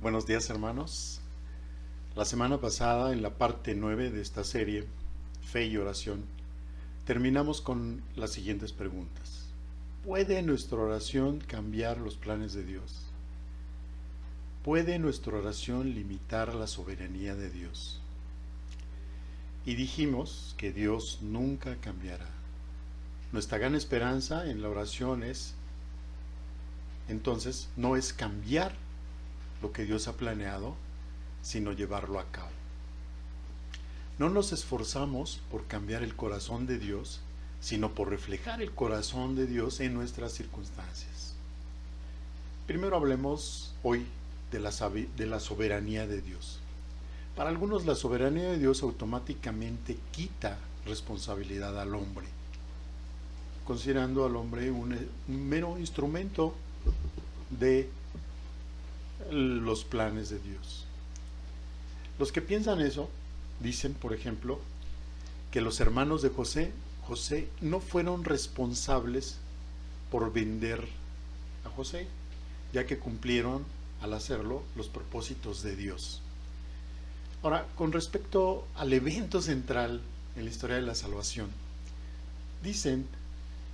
Buenos días, hermanos. La semana pasada, en la parte 9 de esta serie, Fe y Oración, terminamos con las siguientes preguntas. ¿Puede nuestra oración cambiar los planes de Dios? ¿Puede nuestra oración limitar la soberanía de Dios? Y dijimos que Dios nunca cambiará. Nuestra gran esperanza en la oración entonces, no es cambiar lo que Dios ha planeado, sino llevarlo a cabo. No nos esforzamos por cambiar el corazón de Dios, sino por reflejar el corazón de Dios en nuestras circunstancias. Primero hablemos hoy de la soberanía de Dios. Para algunos la soberanía de Dios automáticamente quita responsabilidad al hombre, considerando al hombre un mero instrumento de los planes de Dios. Los que piensan eso dicen, por ejemplo, que los hermanos de José no fueron responsables por vender a José, ya que cumplieron al hacerlo los propósitos de Dios. Ahora, con respecto al evento central en la historia de la salvación, dicen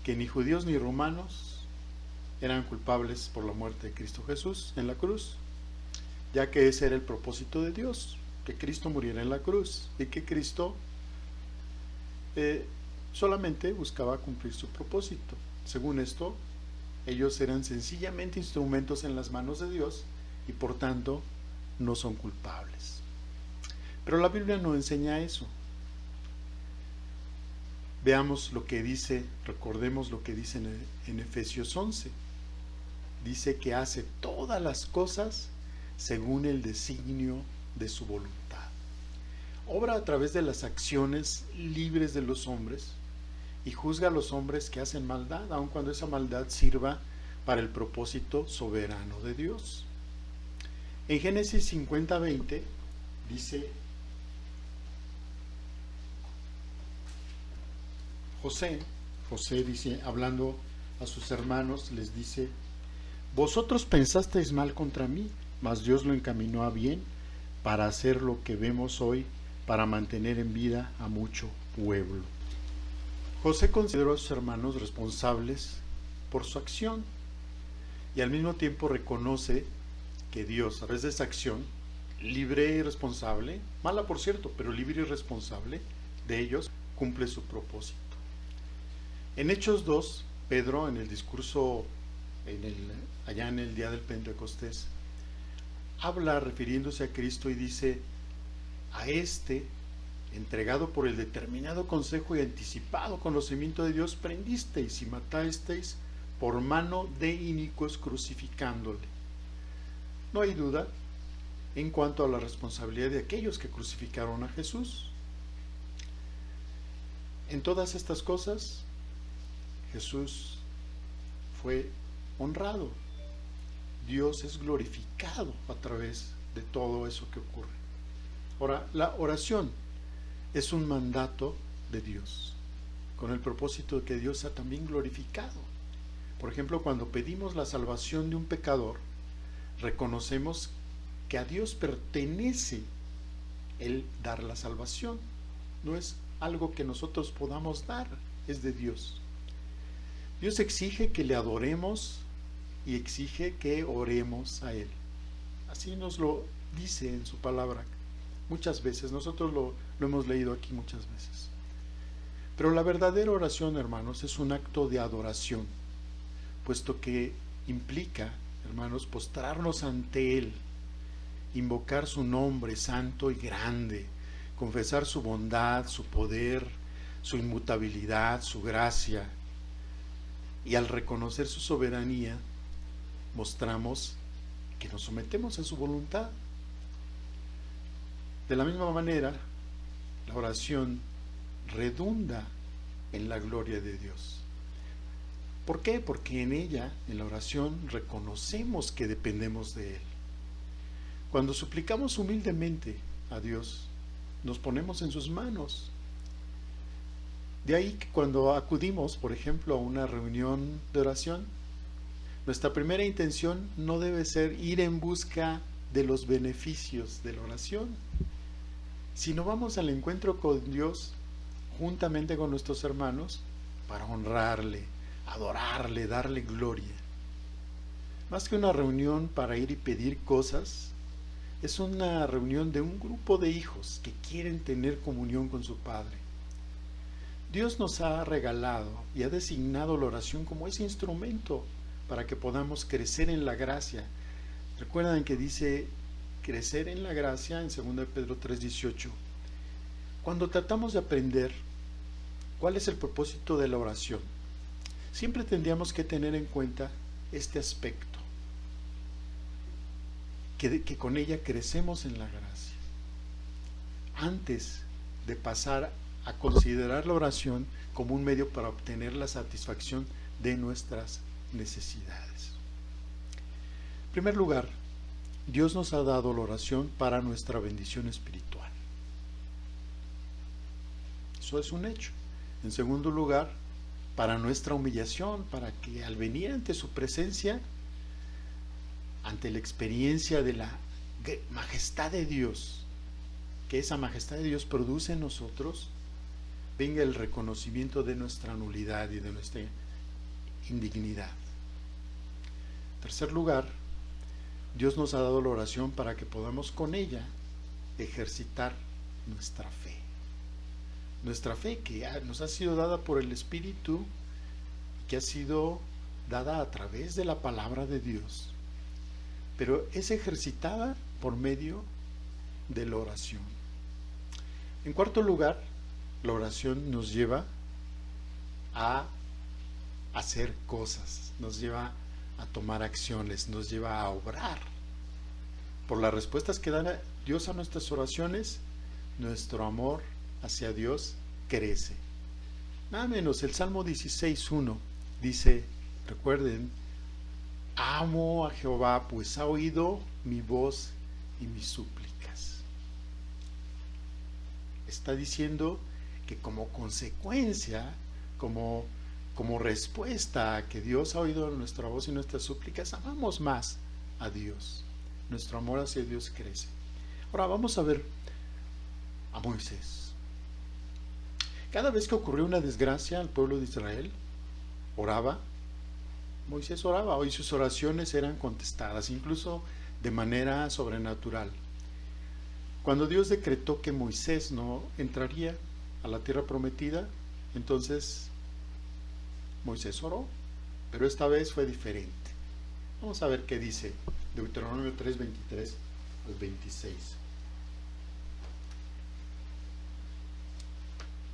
que ni judíos ni romanos eran culpables por la muerte de Cristo Jesús en la cruz, ya que ese era el propósito de Dios, que Cristo muriera en la cruz y que Cristo solamente buscaba cumplir su propósito. Según esto, ellos eran sencillamente instrumentos en las manos de Dios y por tanto no son culpables. Pero la Biblia no enseña eso. Veamos lo que dice, recordemos lo que dice en Efesios 11. Dice que hace todas las cosas según el designio de su voluntad. Obra a través de las acciones libres de los hombres y juzga a los hombres que hacen maldad, aun cuando esa maldad sirva para el propósito soberano de Dios. En Génesis 50:20 dice: José dice, hablando a sus hermanos, les dice: vosotros pensasteis mal contra mí, mas Dios lo encaminó a bien para hacer lo que vemos hoy, para mantener en vida a mucho pueblo. José consideró a sus hermanos responsables por su acción y al mismo tiempo reconoce que Dios, a través de esa acción, libre y responsable, mala por cierto, pero libre y responsable de ellos, cumple su propósito. En Hechos 2, Pedro, en el discurso allá en el día del Pentecostés, habla refiriéndose a Cristo y dice: a este, entregado por el determinado consejo y anticipado conocimiento de Dios, prendisteis y matasteis por mano de inicuos, crucificándole. No hay duda en cuanto a la responsabilidad de aquellos que crucificaron a Jesús. En todas estas cosas, Jesús fue honrado. Dios es glorificado a través de todo eso que ocurre. Ahora, la oración es un mandato de Dios, con el propósito de que Dios sea también glorificado. Por ejemplo, cuando pedimos la salvación de un pecador, reconocemos que a Dios pertenece el dar la salvación. No es algo que nosotros podamos dar, es de Dios. Dios exige que le adoremos y exige que oremos a Él. Así nos lo dice en su palabra muchas veces. Nosotros lo hemos leído aquí muchas veces. Pero la verdadera oración, hermanos, es un acto de adoración, puesto que implica, hermanos, postrarnos ante Él, invocar su nombre santo y grande, confesar su bondad, su poder, su inmutabilidad, su gracia. Y al reconocer su soberanía, mostramos que nos sometemos a su voluntad. De la misma manera, la oración redunda en la gloria de Dios. ¿Por qué? Porque en ella, en la oración, reconocemos que dependemos de Él. Cuando suplicamos humildemente a Dios, nos ponemos en sus manos. De ahí que cuando acudimos, por ejemplo, a una reunión de oración, nuestra primera intención no debe ser ir en busca de los beneficios de la oración. Si no vamos al encuentro con Dios juntamente con nuestros hermanos para honrarle, adorarle, darle gloria. Más que una reunión para ir y pedir cosas, es una reunión de un grupo de hijos que quieren tener comunión con su Padre. Dios nos ha regalado y ha designado la oración como ese instrumento para que podamos crecer en la gracia. Recuerdan que dice crecer en la gracia en 2 Pedro 3:18. Cuando tratamos de aprender cuál es el propósito de la oración, siempre tendríamos que tener en cuenta este aspecto, que con ella crecemos en la gracia. Antes de pasar a considerar la oración como un medio para obtener la satisfacción de nuestras necesidades. En primer lugar, Dios nos ha dado la oración para nuestra bendición espiritual. Eso es un hecho. En segundo lugar, para nuestra humillación, para que al venir ante su presencia, ante la experiencia de la majestad de Dios, que esa majestad de Dios produce en nosotros, venga el reconocimiento de nuestra nulidad y de nuestra indignidad. En tercer lugar, Dios nos ha dado la oración para que podamos con ella ejercitar nuestra fe. Nuestra fe que nos ha sido dada por el Espíritu, que ha sido dada a través de la palabra de Dios, pero es ejercitada por medio de la oración. En cuarto lugar, la oración nos lleva a hacer cosas, nos lleva a tomar acciones, nos lleva a obrar. Por las respuestas que da Dios a nuestras oraciones, nuestro amor hacia Dios crece. Nada menos, el Salmo 16:1 dice, recuerden, amo a Jehová, pues ha oído mi voz y mis súplicas. Está diciendo que como consecuencia, como respuesta a que Dios ha oído nuestra voz y nuestras súplicas, amamos más a Dios. Nuestro amor hacia Dios crece. Ahora vamos a ver a Moisés. Cada vez que ocurrió una desgracia al pueblo de Israel, oraba. Moisés oraba y sus oraciones eran contestadas, incluso de manera sobrenatural. Cuando Dios decretó que Moisés no entraría a la tierra prometida, entonces Moisés oró, pero esta vez fue diferente. Vamos a ver qué dice Deuteronomio 3:23 al 26.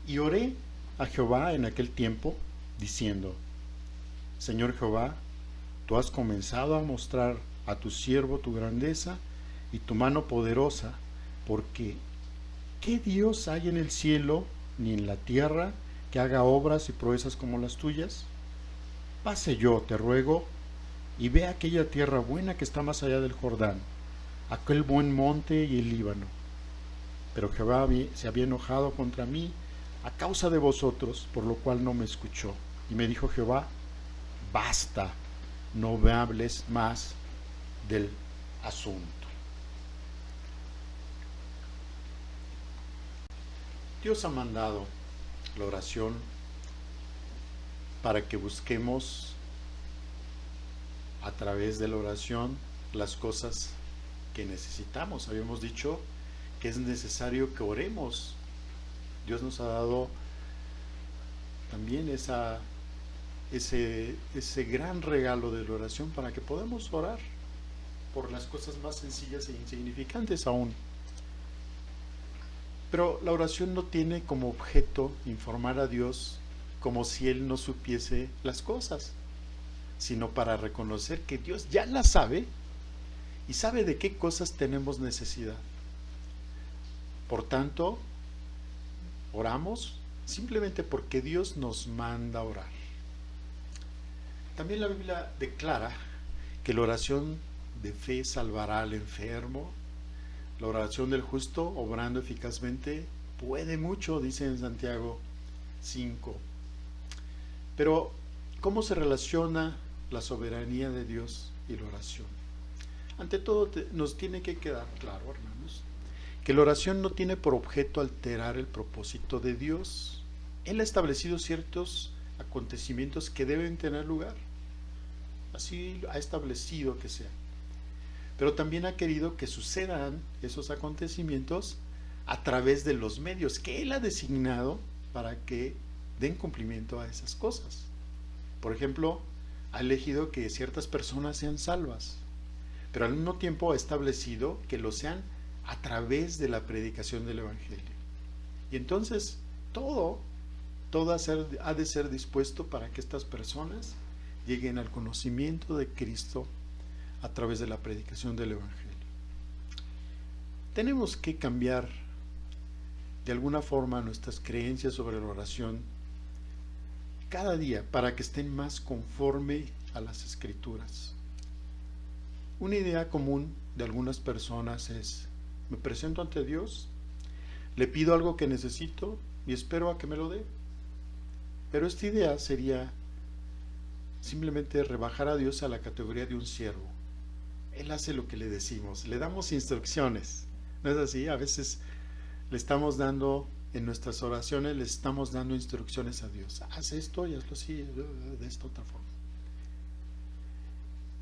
Y oré a Jehová en aquel tiempo, diciendo, Señor Jehová, tú has comenzado a mostrar a tu siervo tu grandeza y tu mano poderosa, porque ¿qué Dios hay en el cielo ni en la tierra que haga obras y proezas como las tuyas? Pase yo, te ruego, y ve aquella tierra buena que está más allá del Jordán, aquel buen monte y el Líbano. Pero Jehová se había enojado contra mí a causa de vosotros, por lo cual no me escuchó. Y me dijo Jehová, basta, no me hables más del asunto. Dios ha mandado la oración para que busquemos a través de la oración las cosas que necesitamos. Habíamos dicho que es necesario que oremos. Dios nos ha dado también ese gran regalo de la oración para que podamos orar por las cosas más sencillas e insignificantes aún. Pero la oración no tiene como objeto informar a Dios como si Él no supiese las cosas, sino para reconocer que Dios ya las sabe y sabe de qué cosas tenemos necesidad. Por tanto, oramos simplemente porque Dios nos manda a orar. También la Biblia declara que la oración de fe salvará al enfermo. La oración del justo, obrando eficazmente, puede mucho, dice en Santiago 5. Pero, ¿cómo se relaciona la soberanía de Dios y la oración? Ante todo, nos tiene que quedar claro, hermanos, que la oración no tiene por objeto alterar el propósito de Dios. Él ha establecido ciertos acontecimientos que deben tener lugar. Así ha establecido que sean. Pero también ha querido que sucedan esos acontecimientos a través de los medios que Él ha designado para que den cumplimiento a esas cosas. Por ejemplo, ha elegido que ciertas personas sean salvas, pero al mismo tiempo ha establecido que lo sean a través de la predicación del Evangelio. Y entonces todo ha de ser dispuesto para que estas personas lleguen al conocimiento de Cristo a través de la predicación del Evangelio. Tenemos que cambiar de alguna forma nuestras creencias sobre la oración cada día para que estén más conforme a las Escrituras. Una idea común de algunas personas es: me presento ante Dios, le pido algo que necesito y espero a que me lo dé. Pero esta idea sería simplemente rebajar a Dios a la categoría de un siervo. Él hace lo que le decimos, le damos instrucciones. ¿No es así? A veces le estamos dando, en nuestras oraciones, le estamos dando instrucciones a Dios. Haz esto y hazlo así, de esta otra forma.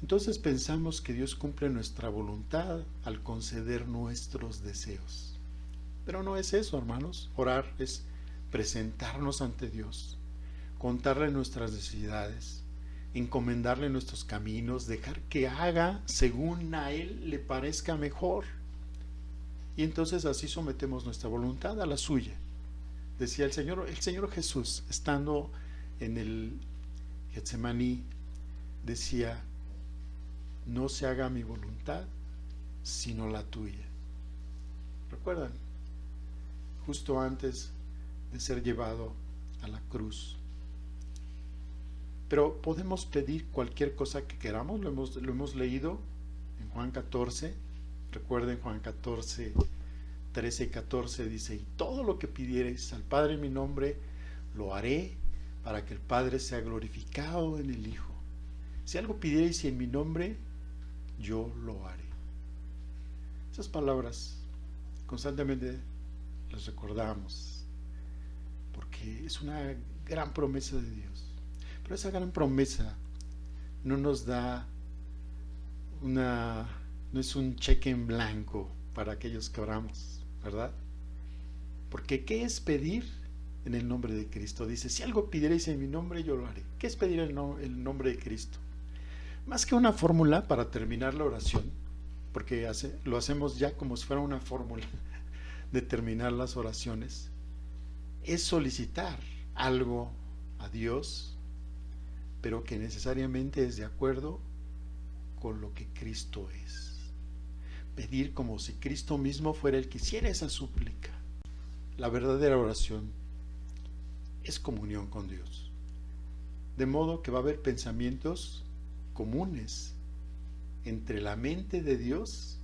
Entonces pensamos que Dios cumple nuestra voluntad al conceder nuestros deseos. Pero no es eso, hermanos. Orar es presentarnos ante Dios, contarle nuestras necesidades, encomendarle nuestros caminos, dejar que haga según a Él le parezca mejor. Y entonces así sometemos nuestra voluntad a la suya. Decía el Señor Jesús, estando en el Getsemaní, decía: no se haga mi voluntad, sino la tuya. ¿Recuerdan? Justo antes de ser llevado a la cruz. Pero podemos pedir cualquier cosa que queramos, lo hemos leído en Juan 14. Recuerden Juan 14, 13 y 14 dice: y todo lo que pidiereis al Padre en mi nombre, lo haré para que el Padre sea glorificado en el Hijo. Si algo pidiereis en mi nombre, yo lo haré. Esas palabras constantemente las recordamos, porque es una gran promesa de Dios. Pero esa gran promesa no nos da no es un cheque en blanco para aquellos que oramos, ¿verdad? Porque ¿qué es pedir en el nombre de Cristo? Dice: si algo pidierais en mi nombre, yo lo haré. ¿Qué es pedir en el nombre de Cristo? Más que una fórmula para terminar la oración, porque lo hacemos ya como si fuera una fórmula de terminar las oraciones, es solicitar algo a Dios, pero que necesariamente es de acuerdo con lo que Cristo es. Pedir como si Cristo mismo fuera el que hiciera esa súplica. La verdadera oración es comunión con Dios. De modo que va a haber pensamientos comunes entre la mente de Dios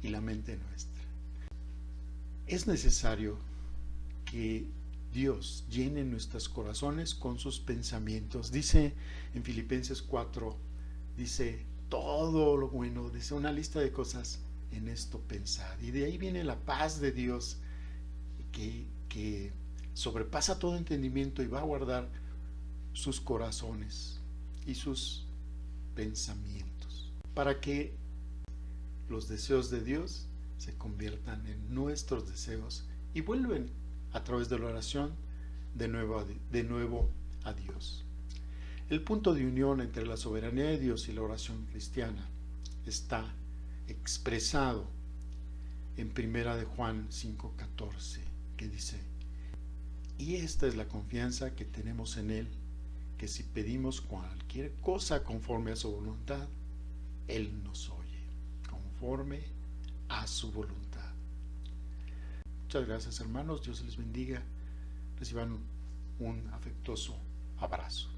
y la mente nuestra. Es necesario que Dios llene nuestros corazones con sus pensamientos. Dice en Filipenses 4, dice: todo lo bueno, dice una lista de cosas, en esto pensad. Y de ahí viene la paz de Dios que sobrepasa todo entendimiento y va a guardar sus corazones y sus pensamientos, para que los deseos de Dios se conviertan en nuestros deseos y vuelven a través de la oración de nuevo a Dios. El punto de unión entre la soberanía de Dios y la oración cristiana está expresado en 1 de Juan 5:14, que dice: y esta es la confianza que tenemos en Él, que si pedimos cualquier cosa conforme a su voluntad, Él nos oye, conforme a su voluntad. Muchas gracias, hermanos. Dios les bendiga. Reciban un afectuoso abrazo.